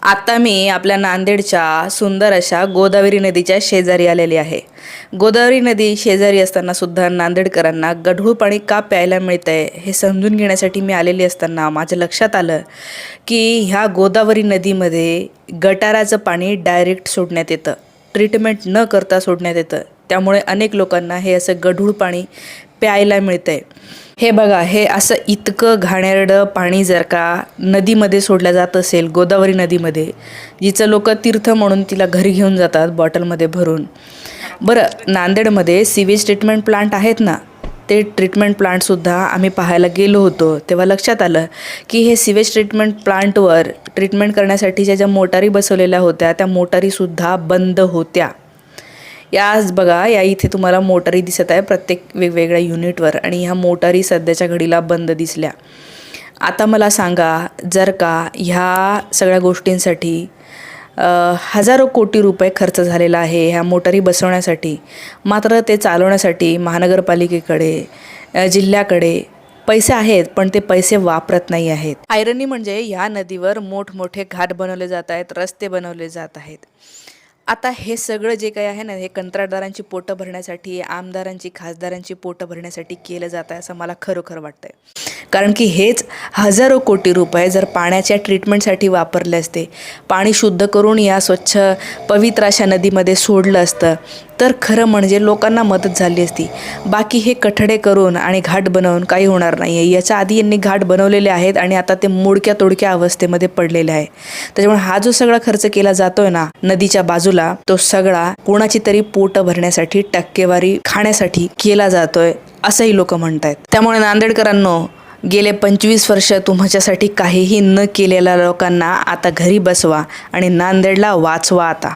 आता मी आपल्या नांदेडच्या सुंदर अशा गोदावरी नदीच्या शेजारी आलेली आहे। गोदावरी नदी शेजारी असताना सुद्धा नांदेडकरांना गढूळ पाणी का प्यायला मिळतंय हे समजून घेण्यासाठी मी आलेली असताना माझ्या लक्षात आलं की ह्या गोदावरी नदीमध्ये गटाराचं पाणी डायरेक्ट सोडण्यात येतं, ट्रीटमेंट न करता सोडण्यात येतं। त्यामुळे अनेक लोकांना हे असं गढूळ पाणी प्यायला मिळतंय। हे बघा, हे असं इतकं घाणेरडं पाणी जर का नदीमध्ये सोडलं जात असेल, गोदावरी नदीमध्ये, जिचं लोक तीर्थ म्हणून तिला घरी घेऊन जातात बॉटलमध्ये भरून। बरं, नांदेडमध्ये सीवेज ट्रीटमेंट प्लांट आहेत ना, ते ट्रीटमेंट प्लांटसुद्धा आम्ही पाहायला गेलो होतो। तेव्हा लक्षात आलं की हे सीवेज ट्रीटमेंट प्लांटवर ट्रीटमेंट करण्यासाठीच्या ज्या मोटारी बसवलेल्या होत्या त्या मोटारीसुद्धा बंद होत्या। याच बघा, या इथे तुम्हाला मोटारी दिसत आहे प्रत्येक वेगवेगळ्या युनिटवर, आणि ह्या मोटारी सध्याच्या घडीला बंद दिसल्या। आता मला सांगा, जर का ह्या सगळ्या गोष्टींसाठी हजारो कोटी रुपये खर्च झालेला आहे ह्या मोटारी बसवण्यासाठी, मात्र ते चालवण्यासाठी महानगरपालिकेकडे, जिल्ह्याकडे पैसे आहेत, पण ते पैसे वापरत नाही आहेत। ऐरणी म्हणजे ह्या नदीवर मोठमोठे घाट बनवले जात आहेत, रस्ते बनवले जात आहेत। आता हे सगळं जे काही आहे ना, हे कंत्राटदारांची पोटं भरण्यासाठी, आमदारांची, खासदारांची पोटं भरण्यासाठी केलं जात आहे असं मला खरोखर वाटतंय। कारण की हेच हजारो कोटी रुपये जर पाण्याच्या ट्रीटमेंटसाठी वापरले असते, पाणी शुद्ध करून या स्वच्छ पवित्र अशा नदीमध्ये सोडलं असतं, तर खरं म्हणजे लोकांना मदत झाली असती। बाकी हे कठडे करून आणि घाट बनवून काही होणार नाही आहे। याच्या आधी यांनी घाट बनवलेले आहेत आणि आता ते मोडक्या तोडक्या अवस्थेमध्ये पडलेले आहे। त्याच्यामुळे हा जो सगळा खर्च केला जातोय ना नदीच्या बाजूला, तो सगळा कोणाची तरी पोट भरण्यासाठी, टक्केवारी खाण्यासाठी केला जातोय असंही लोक म्हणतायत। त्यामुळे नांदेडकरांनो, गेले 25 वर्ष तुमच्यासाठी काहीही न केलेल्या लोकांना आता घरी बसवा आणि नांदेडला वाचवा आता।